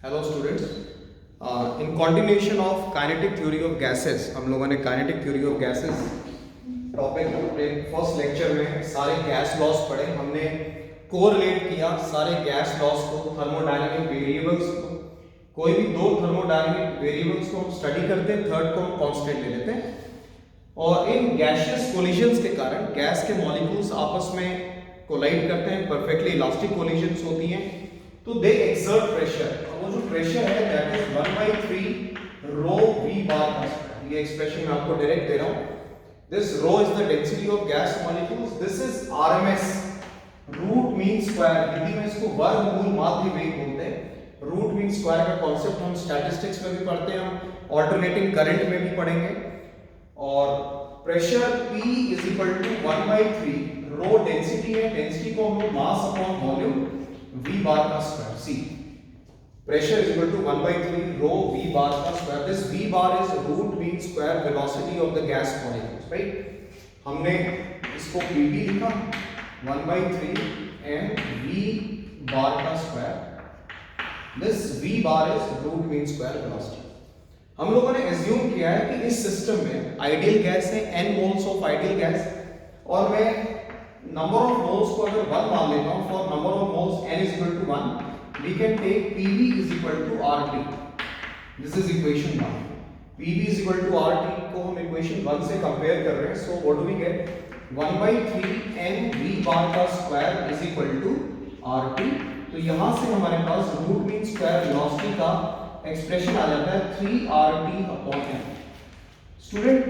Hello students, in continuation of kinetic theory of gases हम लोगों ने kinetic theory of gases topic अपने first lecture में सारे गैस लॉस पढ़े। हमने कोरिलेट किया सारे गैस लॉस को थर्मोडायनामिक वेरिएबल्स को। कोई भी दो थर्मोडायनामिक वेरिएबल्स को हम स्टडी करते हैं, थर्ड को हम कांस्टेंट ले लेते हैं, और इन गैसियस कोलिजन्स के कारण गैस के मॉलिक्यूल्स आपस में कोलाइड करते हैं, परफेक्टली इलास्टिक कोलिजन्स होती हैं, तो दे एक्सर्ट प्रेशर। वो जो प्रेशर है दैट इज 1/3 रो वी बार का स्क्वायर। ये एक्सप्रेशन मैं आपको डायरेक्ट दे रहा हूं। This rho is the density of gas molecules, this is RMS, root mean square. Hindi में इसको वर्गमूल माध्य वेग बोलते हैं। रूट मीन स्क्वायर का कॉन्सेप्ट हम स्टैटिस्टिक्स में भी पढ़ते हैं, हम ऑल्टरनेटिंग करंट में भी पढ़ेंगे। और pressure P is equal to 1/3 rho density है, डेंसिटी को हम लोग mass upon volume V bar का square. See pressure is equal to 1/3 rho V bar का square. This V bar is root mean square velocity of the gas molecules, right? हमने इसको PV लिखा 1/3 and V bar का square. This V bar is root mean square velocity. हम लोगों ने assume किया है कि इस सिस्टम में आइडियल गैस है n moles of ideal gas, और मैं number of moles को अगर 1 मान लेता हूँ, for number of moles n is equal to 1, we can take PV is equal to RT. This is equation 1. PV is equal to RT को हम equation 1 से कंपेयर कर रहे हैं, so what do we get? 1/3 n V bar का square is equal to RT. तो यहाँ से हमारे पास रूट मीन स्क्वायर वेलोसिटी का एक्सप्रेशन आ जाता है 3RT upon n. Student,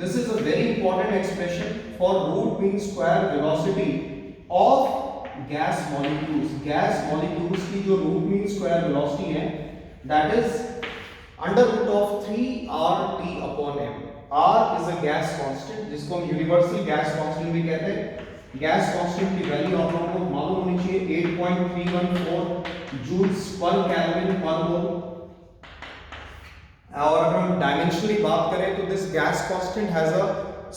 this is a very important expression for root mean square velocity of gas molecules. Gas molecules की जो रूट मीन स्क्वायर वेलोसिटी है that is under root of 3RT upon m। R is a gas constant जिसको हम universal gas constant भी कहते हैं। Gas constant की value आप लोगों को मालूम होनी चाहिए 8.314 जूल्स पर केल्विन पर मोल। और अगर हम डायमेंशनली बात करें तो this gas constant has a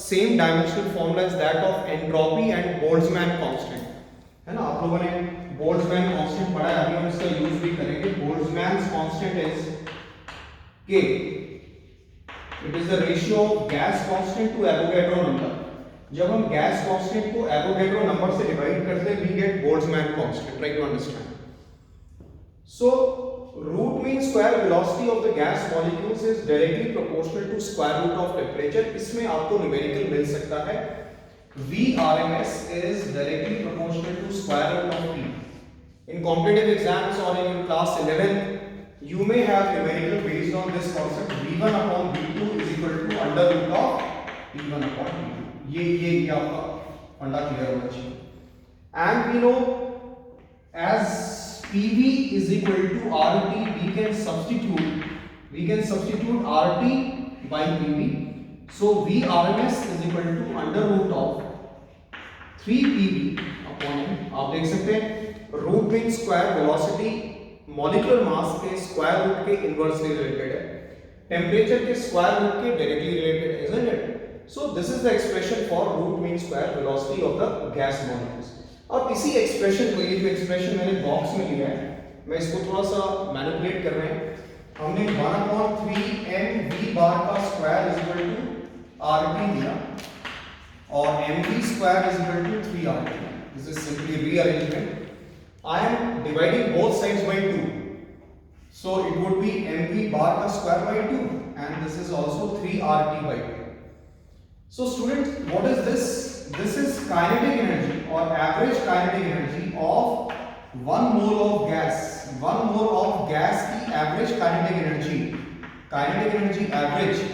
same dimensional formula as that of entropy and Boltzmann constant, है ना। आप लोगों ने बोल्ट्जमैन कांस्टेंट पढ़ा है, अभी हम इसका यूज भी करेंगे। Boltzmann constant is K, it is the ratio of gas constant to Avogadro number. जब हम गैस कांस्टेंट को एवोगैड्रो नंबर से डिवाइड करते हैं we get Boltzmann constant. Try to understand. So root mean square velocity of the gas molecules is directly proportional to square root of temperature. इसमें आपको numerical मिल सकता है Vrms is directly proportional to square root of P. In competitive exams or in class 11, you may have numerical based on this concept. V1 upon V2 is equal to under root of P1 upon V2. ये आपका फंडा clear होना चाहिए। And we know as PV is equal to RT, we can substitute RT by PV. So Vrms is equal to under root of 3PV upon m। आप देख सकते हैं root mean square velocity molecular mass के square root के inversely related है, temperature के square root के directly related है, isn't it? So this is the expression for root mean square velocity of the gas molecules. अब इसी expression को, ये जो एक्सप्रेशन मैंने बॉक्स में लिया है, मैं इसको थोड़ा सा मैनिपुलेट कर रहे हैं। हमने 1/3 n V बार का square is equal to RT दिया और mv square is equal to 3RT. This is simply rearrangement. I am dividing both sides by 2, so it would be mv bar ka square by 2 and this is also 3RT by 2. So students, what is this? This is kinetic energy or average kinetic energy of 1 mole of gas. 1 mole of gas की average kinetic energy average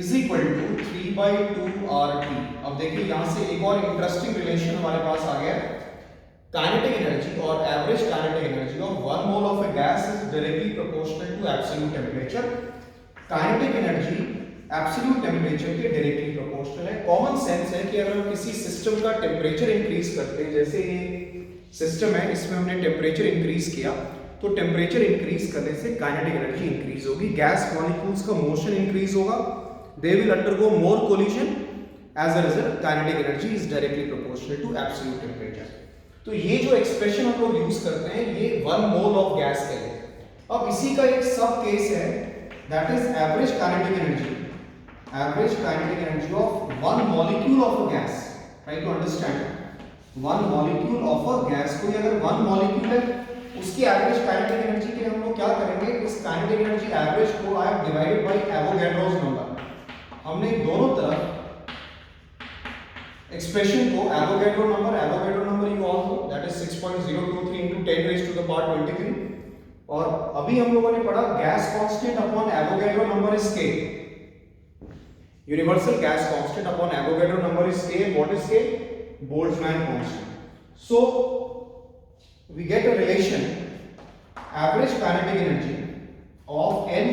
is equal to 3/2RT. अब देखिए यहां से एक और interesting relation हमारे पास आ गया। काइनेटिक एनर्जी और average kinetic energy of 1 mole of a gas is directly proportional to absolute temperature. Kinetic energy absolute temperature के डायरेक्टली प्रोपोर्शनल है। कॉमन सेंस है कि अगर हम किसी सिस्टम का टेंपरेचर इंक्रीज करते हैं, जैसे ये सिस्टम है इसमें हमने टेंपरेचर इंक्रीज किया, तो टेंपरेचर इंक्रीज करने से काइनेटिक एनर्जी इंक्रीज होगी, गैस मॉलिक्यूल्स का मोशन इंक्रीज होगा, they will undergo more collision, as a result kinetic energy is directly proportional to absolute temperature. तो ये जो एक्सप्रेशन हम लोग यूज करते हैं ये 1 मोल ऑफ गैस के लिए। अब इसी का एक सब केस है, that is average kinetic energy, average kinetic energy of one molecule of a gas. Try to understand, one molecule of a gas, कोई अगर वन मॉलिक्यूल है उसकी एवरेज काइनेटिक एनर्जी के लिए हम लोग क्या करेंगे, इस काइनेटिक एनर्जी एवरेज को I have divided by Avogadro's number. हमने दोनों तरफ एक्सप्रेशन को Avogadro number you all know that is 6.023 into 10 raised to the power 23, और अभी हम लोगों ने पढ़ा gas constant upon Avogadro number is k, universal gas constant upon Avogadro number is k, what is k, Boltzmann constant. So we get a relation average kinetic energy of n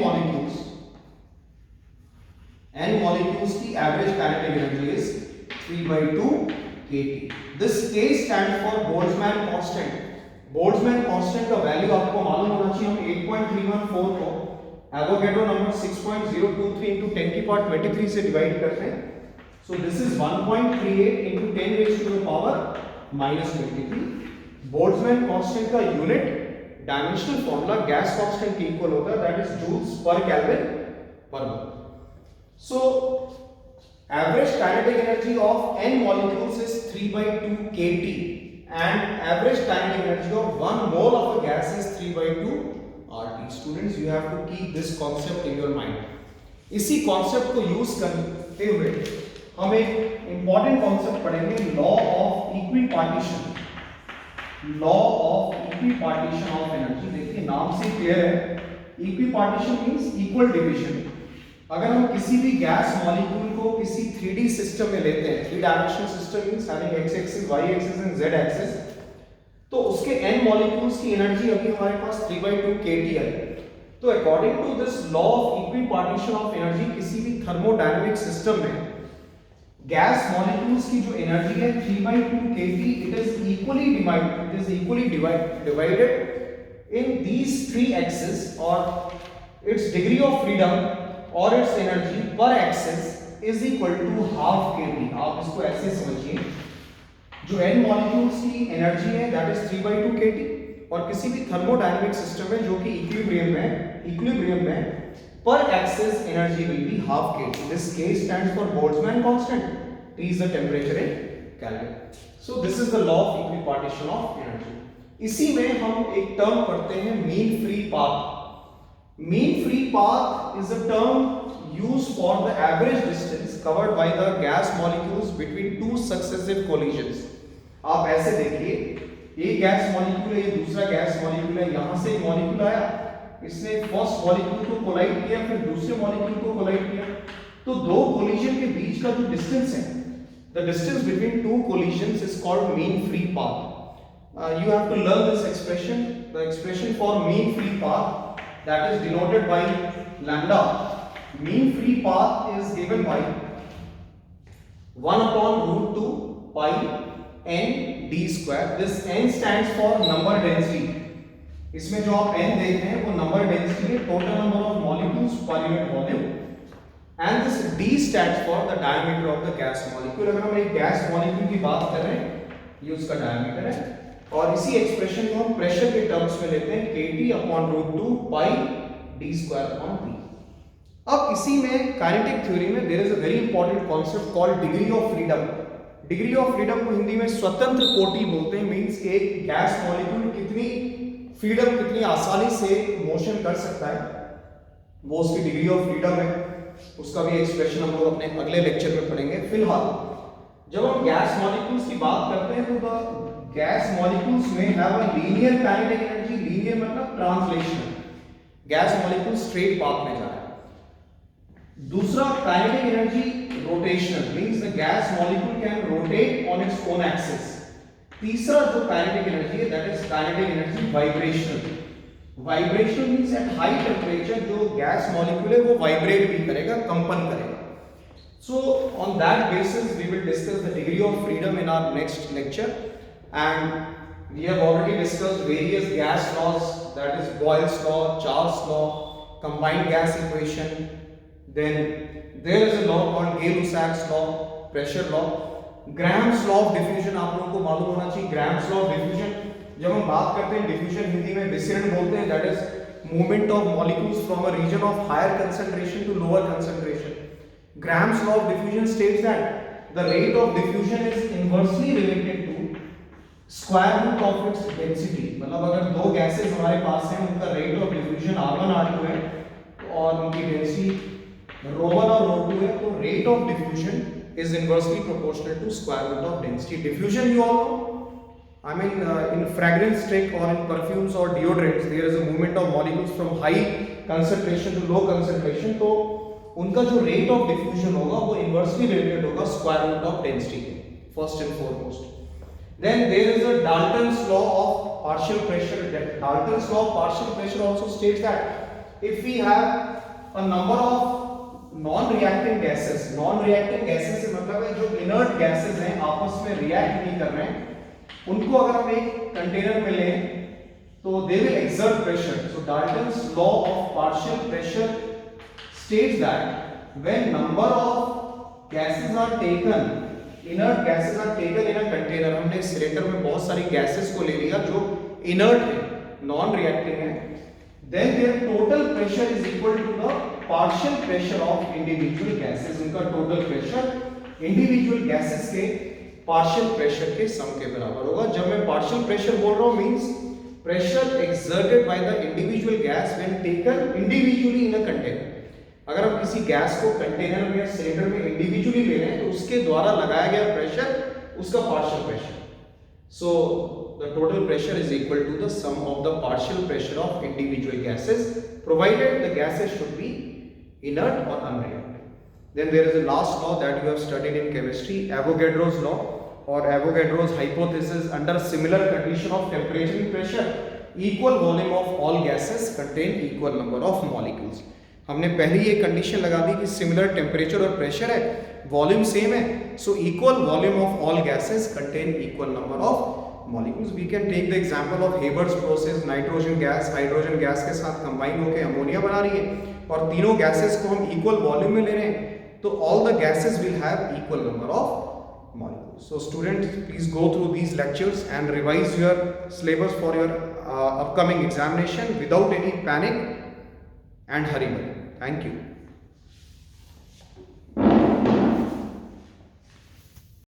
molecules की average kinetic energy is 3/2 kT। This K stands for Boltzmann constant। Boltzmann constant का value आपको मालूम होना चाहिए। हम 8.314 को Avogadro number 6.023 into 10 की power 23 से डिवाइड करते हैं। So this is 1.38 into 10 raised to the power -23। Boltzmann constant का unit dimensional formula gas constant के इक्वल होता है, that is joules per kelvin per mole. So average kinetic energy of n molecules is 3/2 kT and average kinetic energy of 1 mole of a gas is 3/2 RT। Students, you have to keep this concept in your mind। इसी concept को use करते हुए हम एक important concept पढ़ेंगे, law of equipartition। law of equipartition of energy। देखिए नाम से clear है, equipartition means equal division। अगर हम किसी भी गैस मॉलिक्यूल को किसी 3D सिस्टम में लेते हैं, 3 dimensional system means having x axis, y axis and z axis, तो उसके n मॉलिक्यूल्स की एनर्जी अभी हमारे पास 3/2 kT है। तो according to this law of equipartition of energy, किसी भी थर्मोडायनेमिक सिस्टम में गैस मॉलिक्यूल्स की जो एनर्जी है 3/2 kT, it is equally divided in these 3 axis, और इट्स डिग्री ऑफ फ्रीडम और its energy per axis is equal to half kT। आप इसको ऐसे समझिए, जो n मॉलिक्यूल्स की एनर्जी है दैट इज 3/2 kT, और किसी भी थर्मोडायनेमिक सिस्टम में जो कि इक्विलिब्रियम में पर axis energy will be half kT। This K stands for Boltzmann constant, T is the temperature in Kelvin। So this is the law of equipartition of energy। इसी में हम एक टर्म पढ़ते हैं mean free path. Mean free path is a term used for the average distance covered by the gas molecules between two successive collisions। आप ऐसे देखिए, ये गैस मॉलिक्यूल है, ये दूसरा गैस मॉलिक्यूल है, यहां से एक मॉलिक्यूल आया, इसने फर्स्ट मॉलिक्यूल को कोलाइड किया, फिर दूसरे मॉलिक्यूल को कोलाइड किया, तो दो कोलिजन के बीच का जो डिस्टेंस है, the distance between two collisions is called mean free path। You have to learn this expression, the expression for mean free path, that is denoted by lambda। Mean free path is given by 1/√2 pi n d square। This n stands for number density। इसमें जो आप n देख रहे हैं वो number density है, total number of molecules per unit volume, and this d stands for the diameter of the gas molecule। अगर हम एक गैस मॉलिक्यूल की बात कर रहे हैं, ये उसका डायमीटर है, और इसी एक्सप्रेशन को हम प्रेशर के टर्म्स में लेते हैं, kT/√2 pi d square upon p। अब इसी में काइनेटिक थ्योरी में there is a very important concept called degree of freedom. Degree of freedom को हिंदी में स्वतंत्र कोटि बोलते हैं। मींस एक गैस मॉलिक्यूल कितनी फ्रीडम, कितनी आसानी से मोशन कर सकता है, वो उसकी डिग्री ऑफ फ्रीडम है। उसका भी एक्सप्रेशन हम लोग अपने अगले लेक्चर में पढ़ेंगे। फिलहाल जब हम गैस मॉलिक्यूल्स की बात करते हैं तो द गैस मॉलिक्यूल्स में have a linear kinetic energy. Linear मतलब translational, gas molecule straight path में जा रहा है। दूसरा kinetic energy rotational, means the gas molecule can rotate on its own axis. तीसरा जो काइनेटिक एनर्जी है that is kinetic energy vibrational. Vibrational means at high temperature जो गैस मॉलिक्यूल है वो वाइब्रेट भी करेगा, कंपन करेगा। So on that basis we will discuss the degree of freedom in our next lecture, and we have already discussed various gas laws, that is Boyle's law, Charles law, combined gas equation, then there is a law called Gay-Lussac's law, pressure law, Graham's law of diffusion। आप लोगों को मालूम होना चाहिए Graham's law of diffusion। जब हम बात करते हैं डिफ्यूजन हिंदी में विसरण बोलते हैं, that is movement of molecules from a region of higher concentration to lower concentration. Graham's law of diffusion states that the rate of diffusion is inversely related to square root of its density. मतलब अगर दो gases हमारे पास हैं, उनका rate of diffusion R1 R2 है और उनकी density ρ1 और ρ2 है, तो rate of diffusion is inversely proportional to square root of density. Diffusion, you all know, I mean in fragrance stick or in perfumes or deodorants there is a movement of molecules from high concentration to low concentration, तो उनका जो rate of diffusion होगा वो inversely related होगा square root of density के, first and foremost. Then there is a Dalton's law of partial pressure. Dalton's law of partial pressure also states that if we have a number of non-reacting gases से मतलब है जो inert gases हैं, आपस में react नहीं कर रहे हैं, उनको अगर हम एक कंटेनर में लें तो they will exert pressure. So Dalton's law of partial pressure states that when number of gases are taken, inert gases are taken in a container, हमने सिलेंडर में बहुत सारी gases को ले लिया जो inert है, non-reacting है, then their total pressure is equal to the partial pressure of individual gases. उनका total pressure individual gases के partial pressure के sum के बराबर होगा. जब मैं partial pressure बोल रहा हूँ means pressure exerted by the individual gas when taken individually in a container. अगर हम किसी गैस को कंटेनर में या सिलेंडर में इंडिविजुअली ले रहे हैं तो उसके द्वारा लगाया गया प्रेशर उसका partial pressure. So the total pressure is equal to the sum of the partial pressure of individual gases provided the gases should be inert or unreacting. Then there is a last law that you have studied in chemistry, Avogadro's law or Avogadro's hypothesis. Under similar condition of temperature and pressure, equal volume of all gases contain equal number of molecules. हमने पहले ये condition लगा दी कि similar temperature और pressure है, volume same है, so equal volume of all gases contain equal number of molecules. We can take the example of Haber's process. Nitrogen gas hydrogen gas के साथ कंबाइन होकर अमोनिया बना रही है और तीनों गैसेस को हम इक्वल वॉल्यूम में ले रहे हैं, तो all the gases will have equal number of molecules. So students, please go through these lectures and revise your syllabus for your upcoming examination without any panic and hurry. Thank you.